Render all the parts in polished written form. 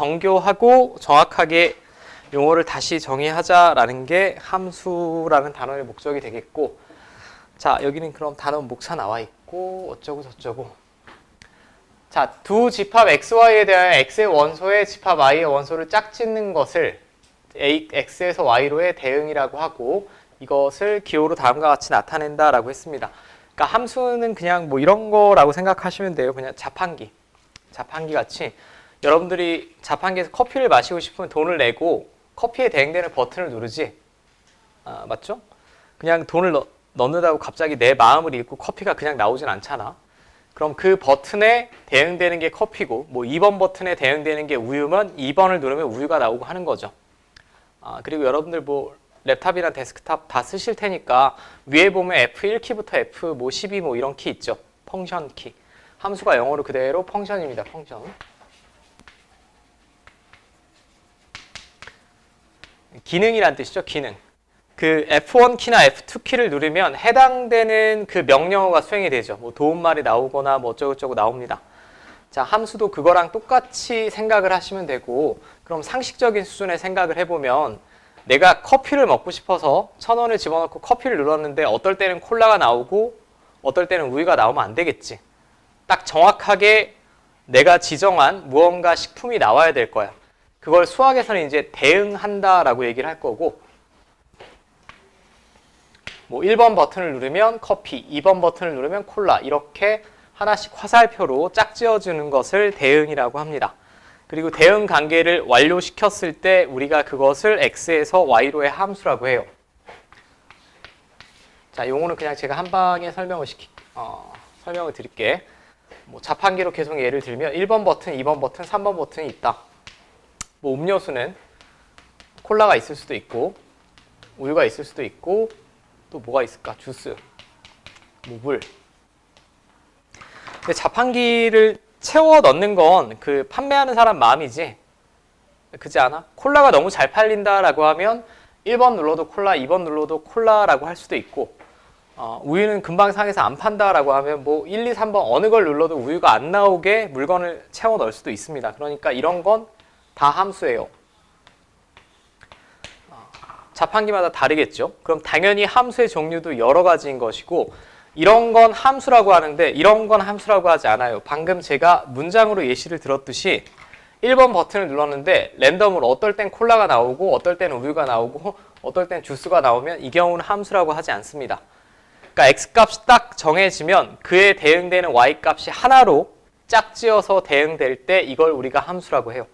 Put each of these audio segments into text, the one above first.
정교하고 정확하게 용어를 다시 정의하자라는 게 함수라는 단어의 목적이 되겠고, 자, 여기는 그럼 단어 목차 나와 있고 어쩌고 저쩌고. 자, 두 집합 xy에 대하여 x의 원소에 집합 y의 원소를 짝짓는 것을 x에서 y로의 대응이라고 하고, 이것을 기호로 다음과 같이 나타낸다라고 했습니다. 그러니까 함수는 그냥 뭐 이런 거라고 생각하시면 돼요. 그냥 자판기 같이 여러분들이 자판기에서 커피를 마시고 싶으면 돈을 내고 커피에 대응되는 버튼을 누르지. 맞죠? 그냥 돈을 넣는다고 갑자기 내 마음을 읽고 커피가 그냥 나오진 않잖아. 그럼 그 버튼에 대응되는 게 커피고, 뭐 2번 버튼에 대응되는 게 우유면 2번을 누르면 우유가 나오고 하는 거죠. 그리고 여러분들 뭐 랩탑이나 데스크탑 다 쓰실 테니까 위에 보면 F1키부터 F12 뭐 이런 키 있죠. 펑션 키. 함수가 영어로 그대로 펑션입니다. 펑션. 기능이란 뜻이죠. 기능. 그 F1 키나 F2 키를 누르면 해당되는 그 명령어가 수행이 되죠. 뭐 도움말이 나오거나 뭐 어쩌고저쩌고 나옵니다. 자, 함수도 그거랑 똑같이 생각을 하시면 되고, 그럼 상식적인 수준의 생각을 해보면 내가 커피를 먹고 싶어서 1,000원을 집어넣고 커피를 눌렀는데 어떨 때는 콜라가 나오고 어떨 때는 우유가 나오면 안 되겠지. 딱 정확하게 내가 지정한 무언가 식품이 나와야 될 거야. 그걸 수학에서는 이제 대응한다라고 얘기를 할 거고, 뭐 1번 버튼을 누르면 커피, 2번 버튼을 누르면 콜라, 이렇게 하나씩 화살표로 짝지어주는 것을 대응이라고 합니다. 그리고 대응 관계를 완료시켰을 때 우리가 그것을 x에서 y로의 함수라고 해요. 자, 용어는 그냥 제가 한 방에 설명을 드릴게. 뭐 자판기로 계속 예를 들면 1번 버튼, 2번 버튼, 3번 버튼이 있다. 뭐 음료수는 콜라가 있을 수도 있고 우유가 있을 수도 있고 또 뭐가 있을까? 주스, 뭐 물. 근데 자판기를 채워 넣는 건 그 판매하는 사람 마음이지, 그렇지 않아? 콜라가 너무 잘 팔린다라고 하면 1번 눌러도 콜라, 2번 눌러도 콜라라고 할 수도 있고, 우유는 금방 상해서 안 판다라고 하면 뭐 1, 2, 3번 어느 걸 눌러도 우유가 안 나오게 물건을 채워 넣을 수도 있습니다. 그러니까 이런 건 다 함수예요. 자판기마다 다르겠죠. 그럼 당연히 함수의 종류도 여러 가지인 것이고, 이런 건 함수라고 하는데 이런 건 함수라고 하지 않아요. 방금 제가 문장으로 예시를 들었듯이 1번 버튼을 눌렀는데 랜덤으로 어떨 땐 콜라가 나오고 어떨 때는 우유가 나오고 어떨 땐 주스가 나오면 이 경우는 함수라고 하지 않습니다. 그러니까 x값이 딱 정해지면 그에 대응되는 y값이 하나로 짝지어서 대응될 때 이걸 우리가 함수라고 해요.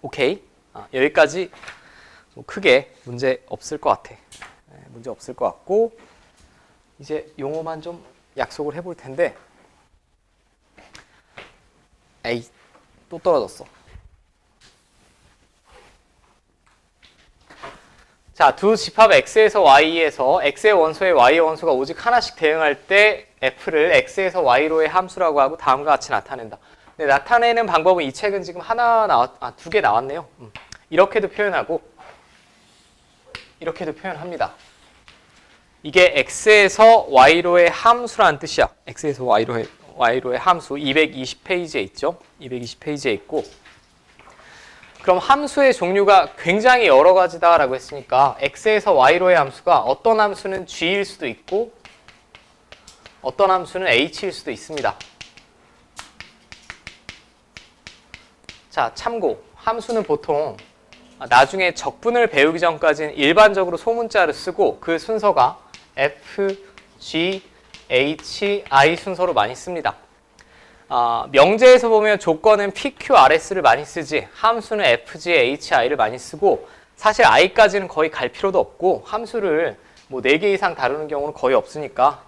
오케이? 여기까지 크게 문제 없을 것 같아. 문제 없을 것 같고, 이제 용어만 좀 약속을 해볼 텐데, 에이, 또 떨어졌어. 자, 두 집합 x에서 y에서 x의 원소에 y의 원소가 오직 하나씩 대응할 때 f를 x에서 y로의 함수라고 하고 다음과 같이 나타낸다. 근데 나타내는 방법은 이 책은 지금 두 개 나왔네요. 이렇게도 표현하고 이렇게도 표현합니다. 이게 x에서 y로의 함수라는 뜻이야. x에서 y로의 함수 220페이지에 있죠. 220페이지에 있고, 그럼 함수의 종류가 굉장히 여러 가지다라고 했으니까 x에서 y로의 함수가 어떤 함수는 g일 수도 있고 어떤 함수는 h일 수도 있습니다. 자, 참고. 함수는 보통 나중에 적분을 배우기 전까지는 일반적으로 소문자를 쓰고 그 순서가 F, G, H, I 순서로 많이 씁니다. 명제에서 보면 조건은 P, Q, RS를 많이 쓰지 함수는 F, G, H, I를 많이 쓰고, 사실 I까지는 거의 갈 필요도 없고 함수를 뭐 4개 이상 다루는 경우는 거의 없으니까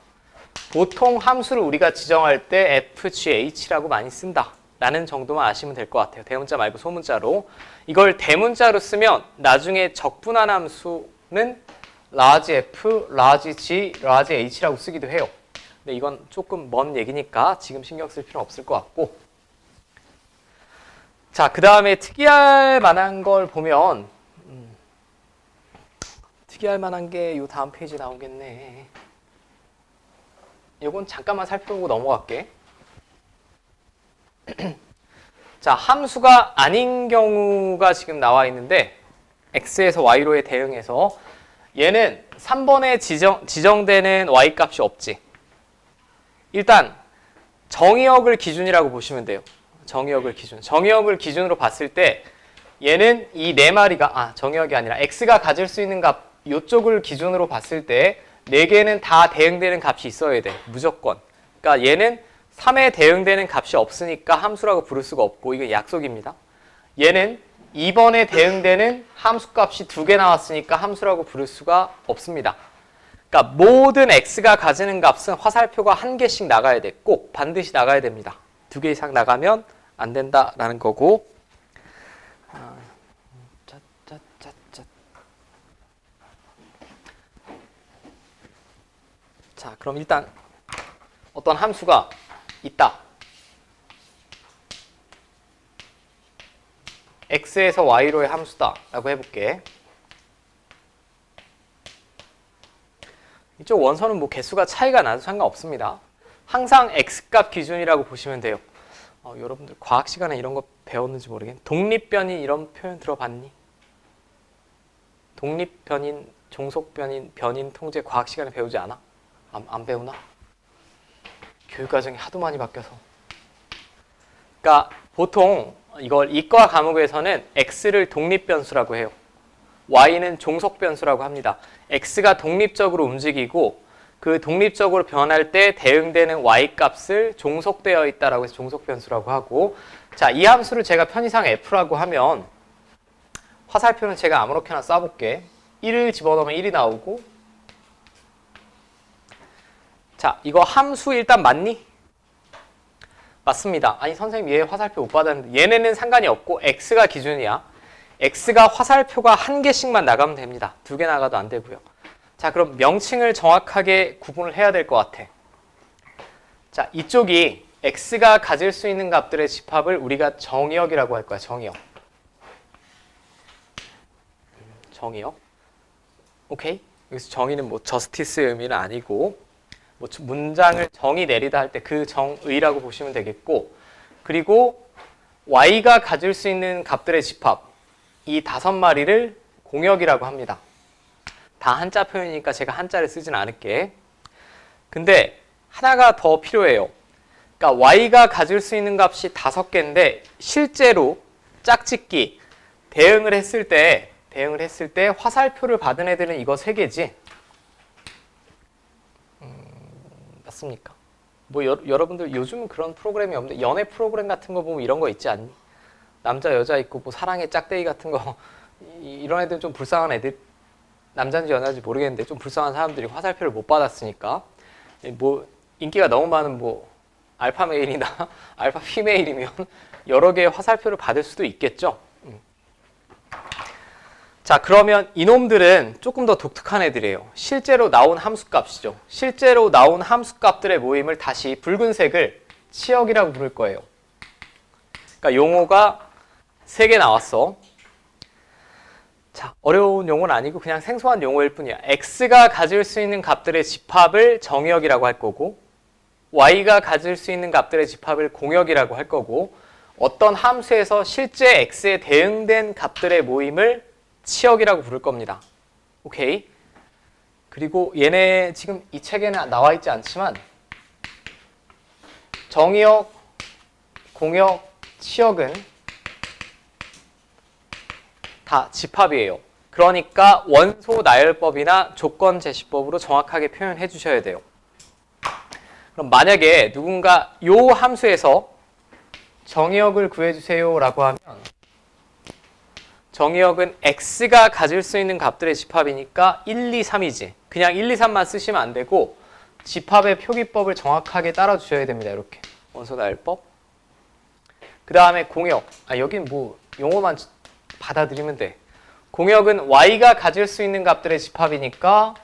보통 함수를 우리가 지정할 때 F, G, H라고 많이 쓴다 라는 정도만 아시면 될 것 같아요. 대문자 말고 소문자로. 이걸 대문자로 쓰면 나중에 적분한 함수는 large F, large G, large H라고 쓰기도 해요. 근데 이건 조금 먼 얘기니까 지금 신경 쓸 필요는 없을 것 같고, 자, 그 다음에 특이할 만한 걸 보면 특이할 만한 게 이 다음 페이지 나오겠네. 이건 잠깐만 살펴보고 넘어갈게. 자, 함수가 아닌 경우가 지금 나와 있는데 x에서 y로의 대응해서 얘는 3번에 지정되는 y 값이 없지. 일단 정의역을 기준이라고 보시면 돼요. 정의역을 기준으로 봤을 때 얘는 이 네 마리가 정의역이 아니라 x가 가질 수 있는 값 이쪽을 기준으로 봤을 때 네 개는 다 대응되는 값이 있어야 돼. 무조건. 그러니까 얘는 3에 대응되는 값이 없으니까 함수라고 부를 수가 없고 이건 약속입니다. 얘는 2번에 대응되는 함수값이 2개 나왔으니까 함수라고 부를 수가 없습니다. 그러니까 모든 x가 가지는 값은 화살표가 1개씩 나가야 돼. 꼭 반드시 나가야 됩니다. 2개 이상 나가면 안 된다라는 거고. 자, 그럼 일단 어떤 함수가 있다. x에서 y로의 함수다 라고 해볼게. 이쪽 원선은 뭐 개수가 차이가 나도 상관없습니다. 항상 x값 기준이라고 보시면 돼요. 여러분들 과학 시간에 이런 거 배웠는지 모르겠네. 독립변인 이런 표현 들어봤니? 독립변인, 종속변인, 변인 통제 과학 시간에 배우지 않아? 안 배우나? 교육과정이 하도 많이 바뀌어서. 그러니까 보통 이걸 이과 과목에서는 x를 독립변수라고 해요. y는 종속변수라고 합니다. x가 독립적으로 움직이고 그 독립적으로 변할 때 대응되는 y값을 종속되어 있다라고 해서 종속변수라고 하고, 자, 이 함수를 제가 편의상 f라고 하면 화살표는 제가 아무렇게나 쏴볼게. 1을 집어넣으면 1이 나오고, 자, 이거 함수 일단 맞니? 맞습니다. 아니 선생님 얘 화살표 못 받았는데 얘네는 상관이 없고 x가 기준이야. x가 화살표가 1개씩만 나가면 됩니다. 2개 나가도 안 되고요. 자, 그럼 명칭을 정확하게 구분을 해야 될 것 같아. 자, 이쪽이 x가 가질 수 있는 값들의 집합을 우리가 정의역이라고 할 거야. 정의역. 정의역. 오케이? 여기서 정의는 뭐 저스티스의 의미는 아니고 뭐 문장을 정의 내리다 할 때 그 정의라고 보시면 되겠고, 그리고 y가 가질 수 있는 값들의 집합, 이 5마리를 공역이라고 합니다. 다 한자 표현이니까 제가 한자를 쓰진 않을게. 근데 하나가 더 필요해요. 그러니까 y가 가질 수 있는 값이 5개인데 실제로 짝짓기 대응을 했을 때 화살표를 받은 애들은 이거 3개지. 맞습니까? 뭐 여러분들 요즘은 그런 프로그램이 없는데 연애 프로그램 같은 거 보면 이런 거 있지 않니? 남자 여자 있고 뭐 사랑의 짝대기 같은 거 이런 애들은 좀 불쌍한 애들, 남자인지 여자인지 모르겠는데 좀 불쌍한 사람들이 화살표를 못 받았으니까 뭐 인기가 너무 많은 뭐 알파 메일이나 알파 피메일이면 여러 개의 화살표를 받을 수도 있겠죠. 자, 그러면 이놈들은 조금 더 독특한 애들이에요. 실제로 나온 함수값이죠. 실제로 나온 함수값들의 모임을 다시 붉은색을 치역이라고 부를 거예요. 그러니까 용어가 3개 나왔어. 자, 어려운 용어는 아니고 그냥 생소한 용어일 뿐이야. x가 가질 수 있는 값들의 집합을 정의역이라고 할 거고, y가 가질 수 있는 값들의 집합을 공역이라고 할 거고, 어떤 함수에서 실제 x에 대응된 값들의 모임을 치역이라고 부를 겁니다. 오케이? 그리고 얘네 지금 이 책에는 나와 있지 않지만 정의역, 공역, 치역은 다 집합이에요. 그러니까 원소 나열법이나 조건 제시법으로 정확하게 표현해 주셔야 돼요. 그럼 만약에 누군가 요 함수에서 정의역을 구해주세요 라고 하면 정의역은 x가 가질 수 있는 값들의 집합이니까 1, 2, 3이지. 그냥 1, 2, 3만 쓰시면 안 되고 집합의 표기법을 정확하게 따라 주셔야 됩니다. 이렇게 원소 나열법. 그 다음에 공역. 여긴 뭐 용어만 받아들이면 돼. 공역은 y가 가질 수 있는 값들의 집합이니까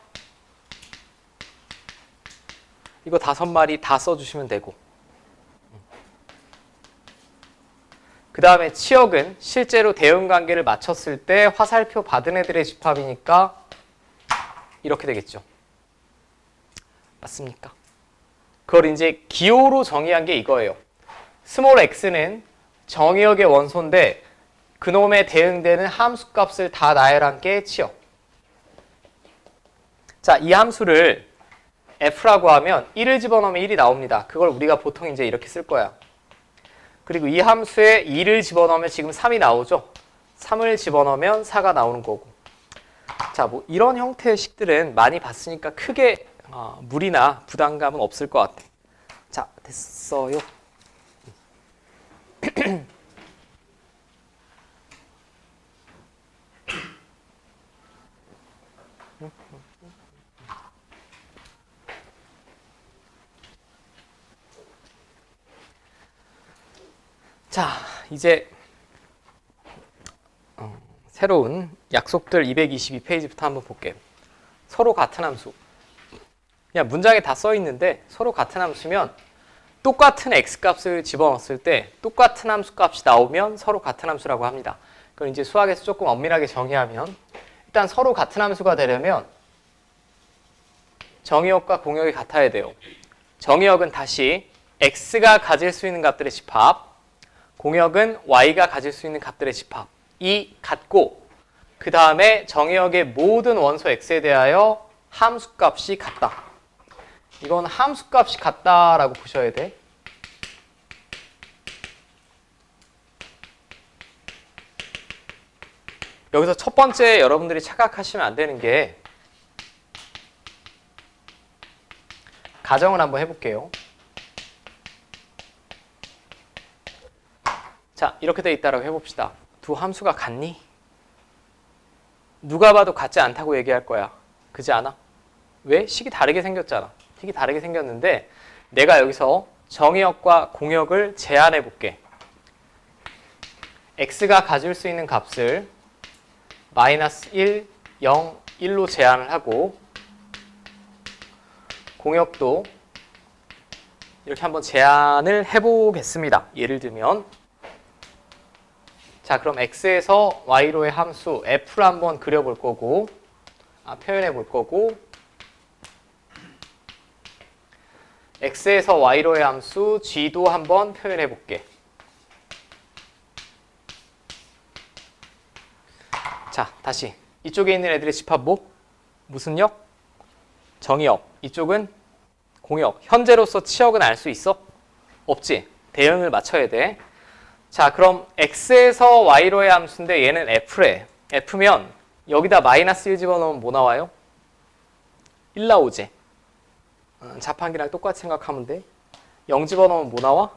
이거 5마리 다 써주시면 되고, 그 다음에 치역은 실제로 대응관계를 맞췄을 때 화살표 받은 애들의 집합이니까 이렇게 되겠죠. 맞습니까? 그걸 이제 기호로 정의한 게 이거예요. 스몰 x는 정의역의 원소인데 그놈에 대응되는 함수값을 다 나열한 게 치역. 자, 이 함수를 f라고 하면 1을 집어넣으면 1이 나옵니다. 그걸 우리가 보통 이제 이렇게 쓸 거야. 그리고 이 함수에 2를 집어넣으면 지금 3이 나오죠. 3을 집어넣으면 4가 나오는 거고. 자, 뭐 이런 형태의 식들은 많이 봤으니까 크게 무리나 부담감은 없을 것 같아. 자, 됐어요. 자, 이제 새로운 약속들 222페이지부터 한번 볼게요. 서로 같은 함수. 그냥 문장에 다 써 있는데 서로 같은 함수면 똑같은 x값을 집어넣었을 때 똑같은 함수 값이 나오면 서로 같은 함수라고 합니다. 그럼 이제 수학에서 조금 엄밀하게 정의하면 일단 서로 같은 함수가 되려면 정의역과 공역이 같아야 돼요. 정의역은 다시 x가 가질 수 있는 값들의 집합, 공역은 y가 가질 수 있는 값들의 집합이 같고 그 다음에 정의역의 모든 원소 x에 대하여 함수값이 같다. 이건 함수값이 같다라고 보셔야 돼. 여기서 첫 번째 여러분들이 착각하시면 안 되는 게 가정을 한번 해볼게요. 자, 이렇게 돼 있다라고 해봅시다. 두 함수가 같니? 누가 봐도 같지 않다고 얘기할 거야. 그지 않아? 왜? 식이 다르게 생겼잖아. 식이 다르게 생겼는데 내가 여기서 정의역과 공역을 제한해 볼게. x가 가질 수 있는 값을 마이너스 1, 0, 1로 제한을 하고 공역도 이렇게 한번 제한을 해보겠습니다. 예를 들면 자, 그럼 x에서 y로의 함수 f를 한번 그려볼 거고 표현해 볼 거고 x에서 y로의 함수 g도 한번 표현해 볼게. 자, 다시 이쪽에 있는 애들의 집합 뭐? 무슨 역? 정의역. 이쪽은 공역. 현재로서 치역은 알 수 있어? 없지. 대응을 맞춰야 돼. 자, 그럼 x에서 y로의 함수인데 얘는 f래. f면 여기다 마이너스 1 집어넣으면 뭐 나와요? 1 나오지. 자판기랑 똑같이 생각하면 돼. 0 집어넣으면 뭐 나와?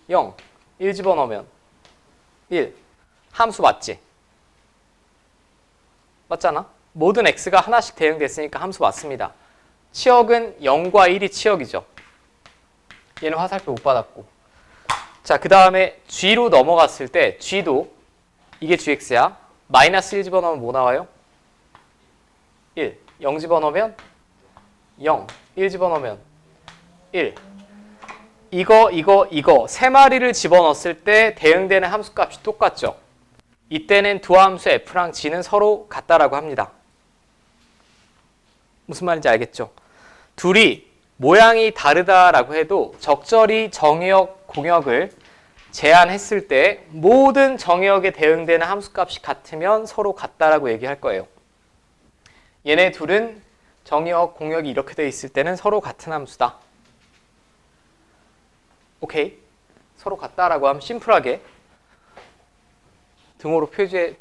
0. 1 집어넣으면 1. 함수 맞지? 맞잖아? 모든 x가 하나씩 대응됐으니까 함수 맞습니다. 치역은 0과 1이 치역이죠. 얘는 화살표 못 받았고. 자, 그 다음에 g로 넘어갔을 때 g도 이게 gx야. 마이너스 1 집어넣으면 뭐 나와요? 1. 0 집어넣으면 0. 1 집어넣으면 1. 이거 세 마리를 집어넣었을 때 대응되는 함수값이 똑같죠. 이때는 두 함수 f랑 g는 서로 같다라고 합니다. 무슨 말인지 알겠죠? 둘이 모양이 다르다라고 해도 적절히 정의역, 공역을 제한했을 때 모든 정의역에 대응되는 함수값이 같으면 서로 같다라고 얘기할 거예요. 얘네 둘은 정의역, 공역이 이렇게 돼 있을 때는 서로 같은 함수다. 오케이? 서로 같다라고 하면 심플하게 등호로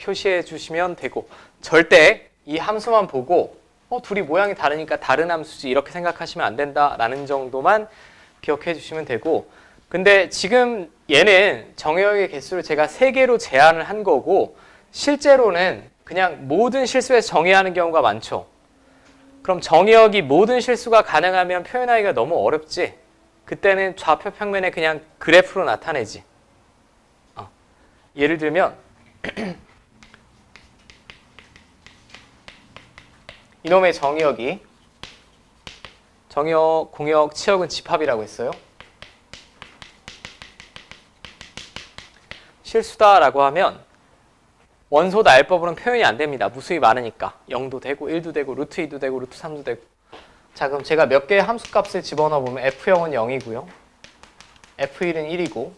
표시해 주시면 되고 절대 이 함수만 보고 둘이 모양이 다르니까 다른 함수지 이렇게 생각하시면 안 된다라는 정도만 기억해 주시면 되고 근데 지금 얘는 정의역의 개수를 제가 3개로 제한을 한 거고 실제로는 그냥 모든 실수에서 정의하는 경우가 많죠. 그럼 정의역이 모든 실수가 가능하면 표현하기가 너무 어렵지. 그때는 좌표 평면에 그냥 그래프로 나타내지. 예를 들면 이놈의 정의역이 정의역, 공역, 치역은 집합이라고 했어요. 실수다라고 하면 원소 나열법으로는 표현이 안 됩니다. 무수히 많으니까 0도 되고 1도 되고 루트 2도 되고 루트 3도 되고 자 그럼 제가 몇 개의 함수값을 집어넣어 보면 F0은 0이고요. F1은 1이고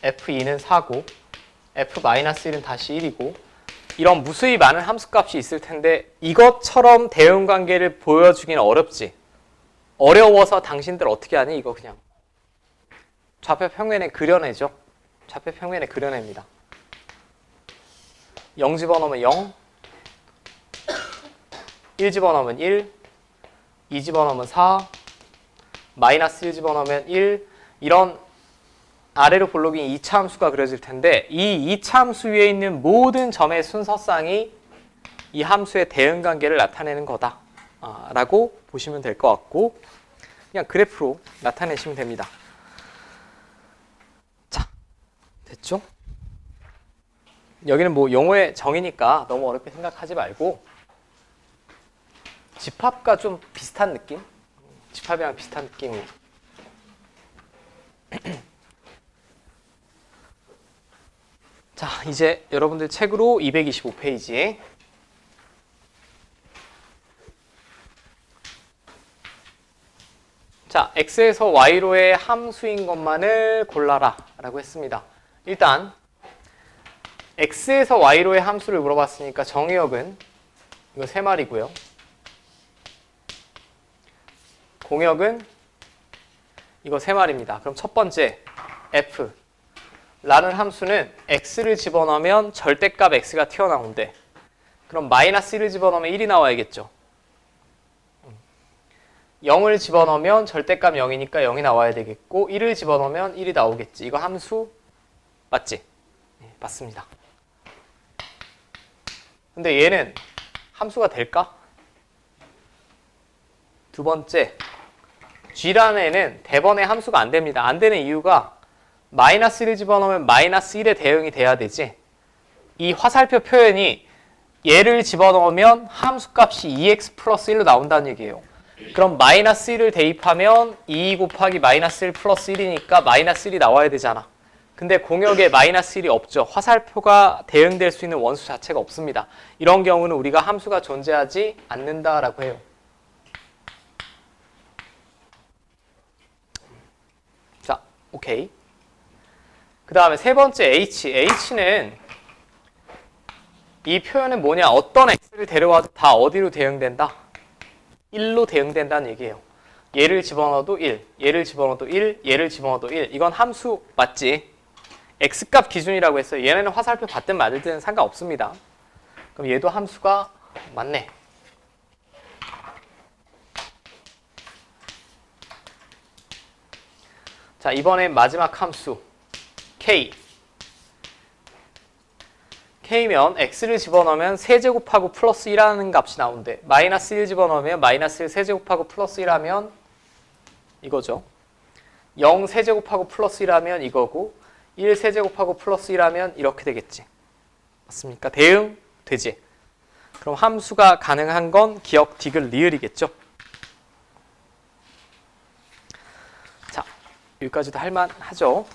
F2는 4고 F-1은 다시 1이고 이런 무수히 많은 함수값이 있을 텐데 이것처럼 대응관계를 보여주기는 어렵지. 어려워서 당신들 어떻게 하니? 이거 그냥 좌표 평면에 그려내죠. 좌표 평면에 그려냅니다. 0 집어넣으면 0, 1 집어넣으면 1, 2 집어넣으면 4, 마이너스 1 집어넣으면 1, 이런 아래로 볼록인 2차 함수가 그려질 텐데 이 2차 함수 위에 있는 모든 점의 순서쌍이 이 함수의 대응관계를 나타내는 거다 라고 보시면 될 것 같고 그냥 그래프로 나타내시면 됩니다. 자, 됐죠? 여기는 뭐 용어의 정의니까 너무 어렵게 생각하지 말고 집합과 좀 비슷한 느낌? 집합이랑 비슷한 느낌으로 자, 이제 여러분들 책으로 225페이지에 자, x에서 y로의 함수인 것만을 골라라 라고 했습니다. 일단 x에서 y로의 함수를 물어봤으니까 정의역은 이거 3마리고요. 공역은 이거 3마리입니다. 그럼 첫 번째 f 라는 함수는 x를 집어넣으면 절대값 x가 튀어나온대. 그럼 마이너스 1을 집어넣으면 1이 나와야겠죠. 0을 집어넣으면 절대값 0이니까 0이 나와야 되겠고 1을 집어넣으면 1이 나오겠지. 이거 함수 맞지? 네, 맞습니다. 근데 얘는 함수가 될까? 두 번째 g라는 애는 대번에 함수가 안 됩니다. 안 되는 이유가 마이너스 1을 집어넣으면 마이너스 1의 대응이 돼야 되지. 이 화살표 표현이 얘를 집어넣으면 함수값이 2x 플러스 1로 나온다는 얘기예요. 그럼 마이너스 1을 대입하면 2 곱하기 마이너스 1 플러스 1이니까 마이너스 1이 나와야 되잖아. 근데 공역에 마이너스 1이 없죠. 화살표가 대응될 수 있는 원수 자체가 없습니다. 이런 경우는 우리가 함수가 존재하지 않는다라고 해요. 자, 오케이. 그 다음에 세 번째 h. h는 이 표현은 뭐냐? 어떤 x를 데려와도 다 어디로 대응된다? 1로 대응된다는 얘기예요. 얘를 집어넣어도 1, 얘를 집어넣어도 1, 얘를 집어넣어도 1. 이건 함수 맞지? x값 기준이라고 했어요. 얘네는 화살표 받든 말든 상관없습니다. 그럼 얘도 함수가 맞네. 자, 이번엔 마지막 함수 k. k면 x를 집어넣으면 세제곱하고 플러스 1하는 값이 나온대. 마이너스 1 집어넣으면 마이너스 1 세제곱하고 플러스 1하면 이거죠. 0 세제곱하고 플러스 1하면 이거고 1 세제곱하고 플러스 1하면 이렇게 되겠지. 맞습니까? 대응 되지. 그럼 함수가 가능한 건 기억 디귿 리을이겠죠. 자, 여기까지도 할만하죠.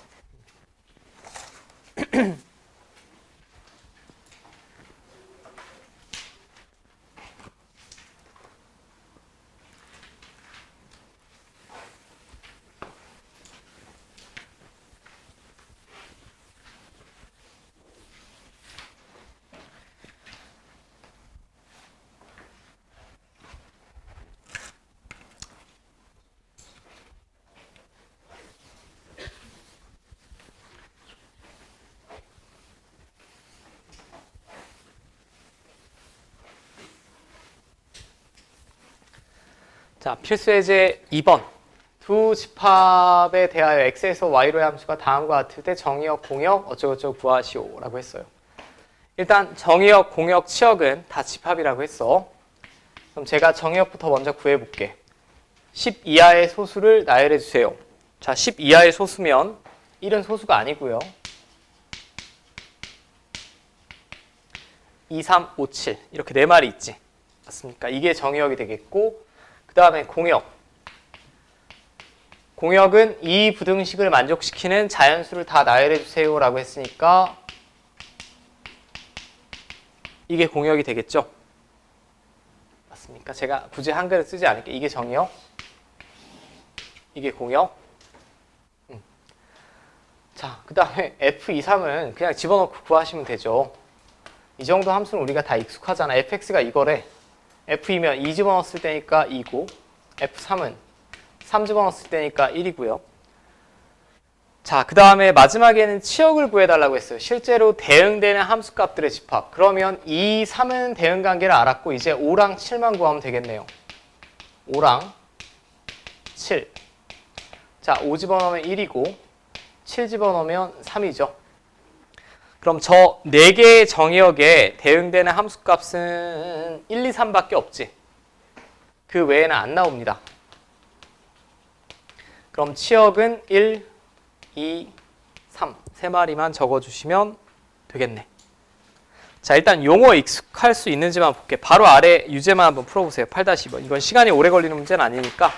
자, 필수예제 2번. 두 집합에 대하여 x에서 y로의 함수가 다음과 같을 때 정의역, 공역 어쩌고저쩌고 구하시오 라고 했어요. 일단 정의역, 공역, 치역은 다 집합이라고 했어. 그럼 제가 정의역부터 먼저 구해볼게. 10 이하의 소수를 나열해 주세요. 자, 10 이하의 소수면 1은 소수가 아니고요. 2, 3, 5, 7 이렇게 네 마리 있지. 맞습니까? 이게 정의역이 되겠고 그 다음에 공역. 공역은 이 부등식을 만족시키는 자연수를 다 나열해 주세요 라고 했으니까 이게 공역이 되겠죠. 맞습니까? 제가 굳이 한글을 쓰지 않을게요. 이게 정의역, 이게 공역. 자, 그 다음에 f23은 그냥 집어넣고 구하시면 되죠. 이 정도 함수는 우리가 다 익숙하잖아. fx가 이거래. f2면 2 집어넣었을 때니까 2고, f3은 3 집어넣었을 때니까 1이고요. 자, 그 다음에 마지막에는 치역을 구해달라고 했어요. 실제로 대응되는 함수값들의 집합. 그러면 2, 3은 대응관계를 알았고 이제 5랑 7만 구하면 되겠네요. 5랑 7. 자, 5 집어넣으면 1이고 7 집어넣으면 3이죠. 그럼 저 4개의 정의역에 대응되는 함수값은 1, 2, 3밖에 없지. 그 외에는 안 나옵니다. 그럼 치역은 1, 2, 3. 세 마리만 적어주시면 되겠네. 자, 일단 용어 익숙할 수 있는지만 볼게. 바로 아래 유제만 한번 풀어보세요. 8-2번. 이건 시간이 오래 걸리는 문제는 아니니까.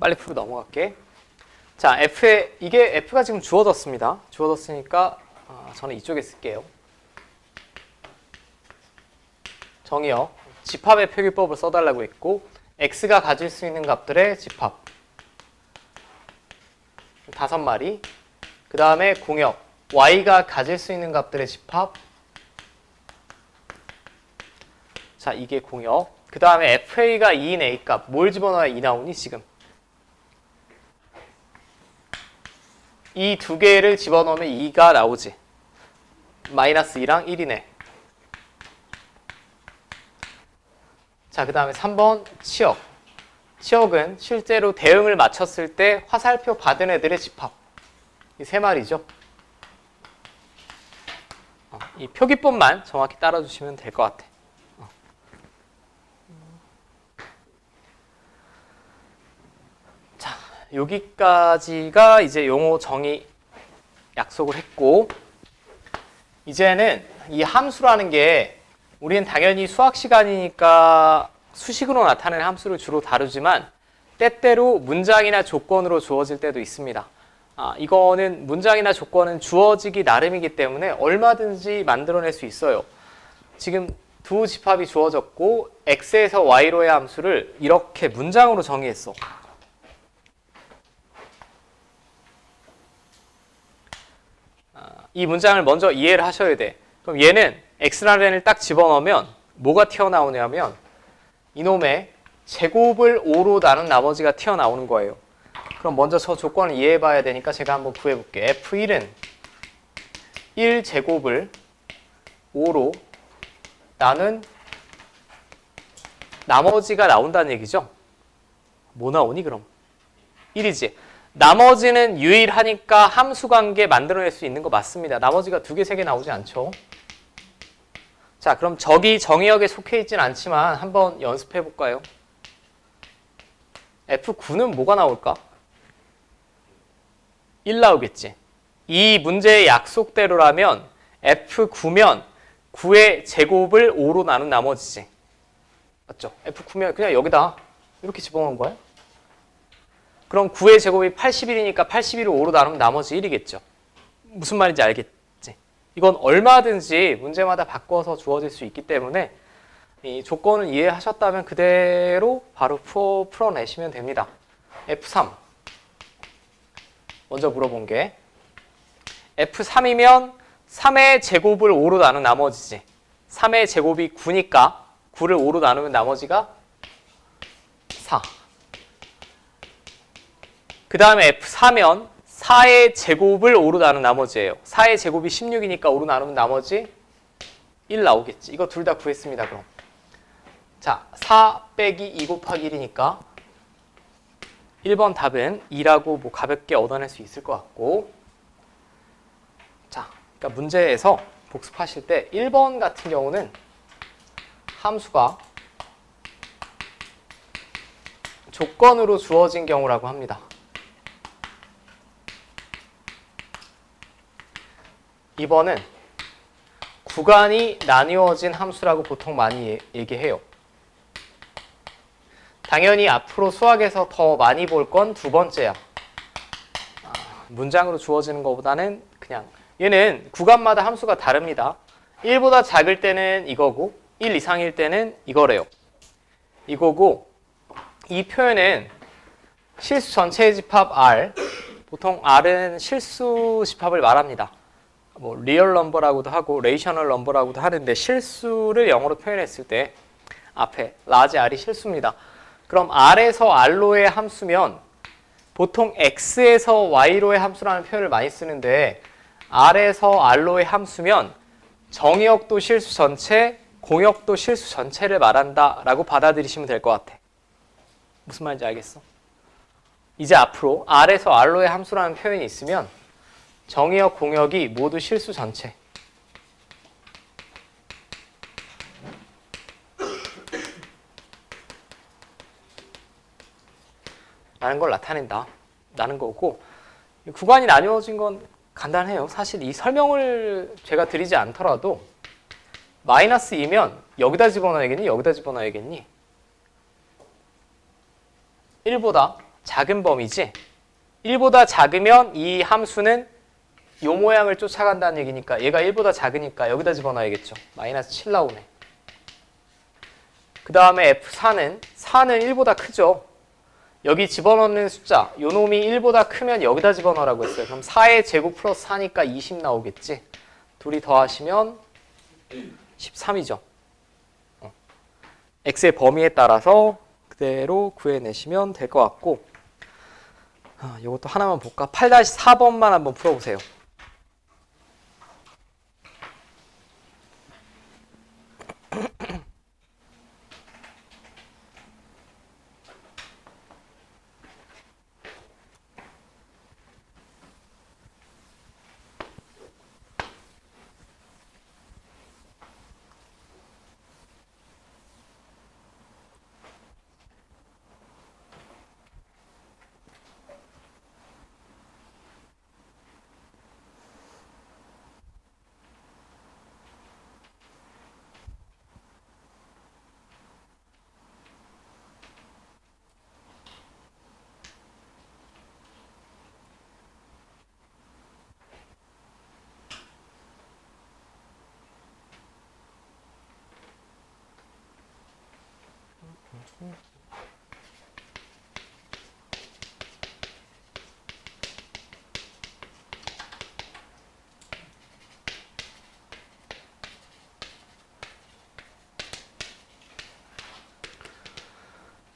빨리 풀고 넘어갈게. 자, 이게 F가 지금 주어졌습니다. 주어졌으니까 저는 이쪽에 쓸게요. 정의역, 집합의 표기법을 써달라고 했고 X가 가질 수 있는 값들의 집합 5마리. 그 다음에 공역, Y가 가질 수 있는 값들의 집합. 자, 이게 공역. 그 다음에 FA가 2인 A 값. 뭘 집어넣어야 2 나오니 지금? 이 두 개를 집어넣으면 2가 나오지. 마이너스 2랑 1이네. 자, 그 다음에 3번 치역. 치역은 실제로 대응을 맞췄을 때 화살표 받은 애들의 집합. 이 세 마리죠. 이 표기법만 정확히 따라주시면 될 것 같아. 자, 여기까지가 이제 용어 정의 약속을 했고, 이제는 이 함수라는 게 우리는 당연히 수학 시간이니까 수식으로 나타내는 함수를 주로 다루지만 때때로 문장이나 조건으로 주어질 때도 있습니다. 이거는 문장이나 조건은 주어지기 나름이기 때문에 얼마든지 만들어낼 수 있어요. 지금 두 집합이 주어졌고 x에서 y로의 함수를 이렇게 문장으로 정의했어. 이 문장을 먼저 이해를 하셔야 돼. 그럼 얘는 x라는 애를 딱 집어넣으면 뭐가 튀어나오냐면 이놈의 제곱을 5로 나눈 나머지가 튀어나오는 거예요. 그럼 먼저 저 조건을 이해해 봐야 되니까 제가 한번 구해볼게요. F1은 1제곱을 5로 나눈 나머지가 나온다는 얘기죠. 뭐 나오니 그럼? 1이지. 나머지는 유일하니까 함수관계 만들어낼 수 있는 거 맞습니다. 나머지가 2개, 3개 나오지 않죠. 자, 그럼 저기 정의역에 속해 있진 않지만 한번 연습해 볼까요? F9는 뭐가 나올까? 1 나오겠지. 이 문제의 약속대로라면 F9면 9의 제곱을 5로 나눈 나머지지. 맞죠? F9면 그냥 여기다 이렇게 집어넣은 거야. 그럼 9의 제곱이 81이니까 81을 5로 나누면 나머지 1이겠죠. 무슨 말인지 알겠지? 이건 얼마든지 문제마다 바꿔서 주어질 수 있기 때문에 이 조건을 이해하셨다면 그대로 바로 풀어내시면 됩니다. F3 먼저 물어본 게 F3이면 3의 제곱을 5로 나눈 나머지지. 3의 제곱이 9니까 9를 5로 나누면 나머지가 4. 그 다음에 F4면 4의 제곱을 5로 나눈 나머지예요. 4의 제곱이 16이니까 5로 나누면 나머지 1 나오겠지. 이거 둘 다 구했습니다. 그럼 자, 4 빼기 2 곱하기 1이니까 1번 답은 2라고 뭐 가볍게 얻어낼 수 있을 것 같고, 자, 그러니까 문제에서 복습하실 때 1번 같은 경우는 함수가 조건으로 주어진 경우라고 합니다. 2번은 구간이 나뉘어진 함수라고 보통 많이 얘기해요. 당연히 앞으로 수학에서 더 많이 볼 건 두 번째야. 문장으로 주어지는 것보다는 그냥 얘는 구간마다 함수가 다릅니다. 1보다 작을 때는 이거고 1 이상일 때는 이거래요. 이거고 이 표현은 실수 전체의 집합 R, 보통 R은 실수 집합을 말합니다. 뭐 리얼 넘버라고도 하고 레이셔널 넘버라고도 하는데 실수를 영어로 표현했을 때 앞에 라지 R이 실수입니다. 그럼 R에서 R로의 함수면 보통 X에서 Y로의 함수라는 표현을 많이 쓰는데 R에서 R로의 함수면 정의역도 실수 전체, 공역도 실수 전체를 말한다 라고 받아들이시면 될 것 같아. 무슨 말인지 알겠어? 이제 앞으로 R에서 R로의 함수라는 표현이 있으면 정의역, 공역이 모두 실수 전체. 라는 걸 나타낸다. 라는 거고, 구간이 나뉘어진 건 간단해요. 사실 이 설명을 제가 드리지 않더라도 마이너스 2면 여기다 집어넣어야겠니? 여기다 집어넣어야겠니? 1보다 작은 범위지? 1보다 작으면 이 함수는 이 모양을 쫓아간다는 얘기니까 얘가 1보다 작으니까 여기다 집어넣어야겠죠. 마이너스 7 나오네. 그 다음에 F4는 1보다 크죠. 여기 집어넣는 숫자, 요 놈이 1보다 크면 여기다 집어넣으라고 했어요. 그럼 4의 제곱 플러스 4니까 20 나오겠지. 둘이 더하시면 13이죠. x의 범위에 따라서 그대로 구해내시면 될 것 같고, 이것도 하나만 볼까? 8-4번만 한번 풀어보세요.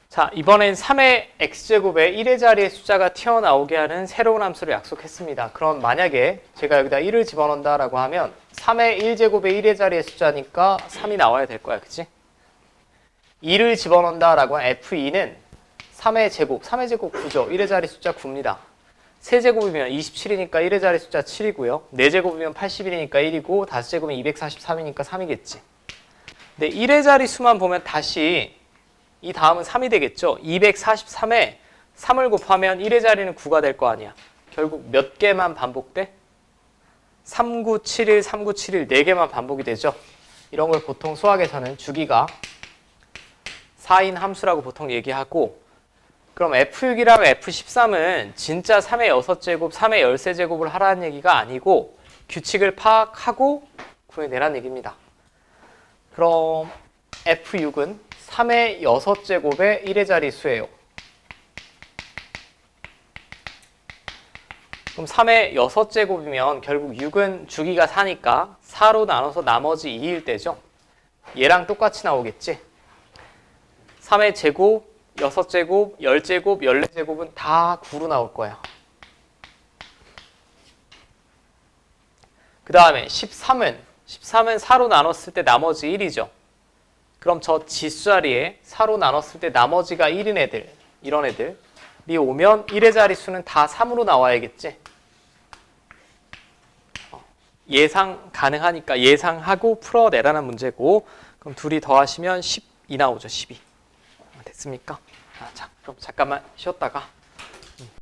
자, 이번엔 3의 x제곱에 1의 자리에 숫자가 튀어나오게 하는 새로운 함수를 약속했습니다. 그럼 만약에 제가 여기다 1을 집어넣는다라고 하면 3의 1제곱에 1의 자리에 숫자니까 3이 나와야 될 거야. 그치? 2를 집어넣는다라고 하면 F2는 3의 제곱 9죠. 1의 자리 숫자 9입니다. 세제곱이면 27이니까 1의 자리 숫자 7이고요. 4제곱이면 81이니까 1이고 5제곱이면 243이니까 3이겠지. 근데 1의 자리 수만 보면 다시 이 다음은 3이 되겠죠. 243에 3을 곱하면 1의 자리는 9가 될 거 아니야. 결국 몇 개만 반복돼? 3971, 3971 4개만 반복이 되죠. 이런 걸 보통 수학에서는 주기가 4인 함수라고 보통 얘기하고, 그럼 F6이랑 F13은 진짜 3의 6제곱, 3의 13제곱을 하라는 얘기가 아니고 규칙을 파악하고 구해내라는 얘기입니다. 그럼 F6은 3의 6제곱에 1의 자리 수예요. 그럼 3의 6제곱이면 결국 6은 주기가 4니까 4로 나눠서 나머지 2일 때죠. 얘랑 똑같이 나오겠지. 3의 제곱, 6제곱, 10제곱, 14제곱은 다 9로 나올 거예요. 그 다음에 13은 4로 나눴을 때 나머지 1이죠. 그럼 저 지수 자리에 4로 나눴을 때 나머지가 1인 애들, 이런 애들이 오면 1의 자릿수는 다 3으로 나와야겠지. 예상 가능하니까 예상하고 풀어내라는 문제고, 그럼 둘이 더하시면 12 나오죠. 12. 됐습니까? 자, 그럼 잠깐만 쉬었다가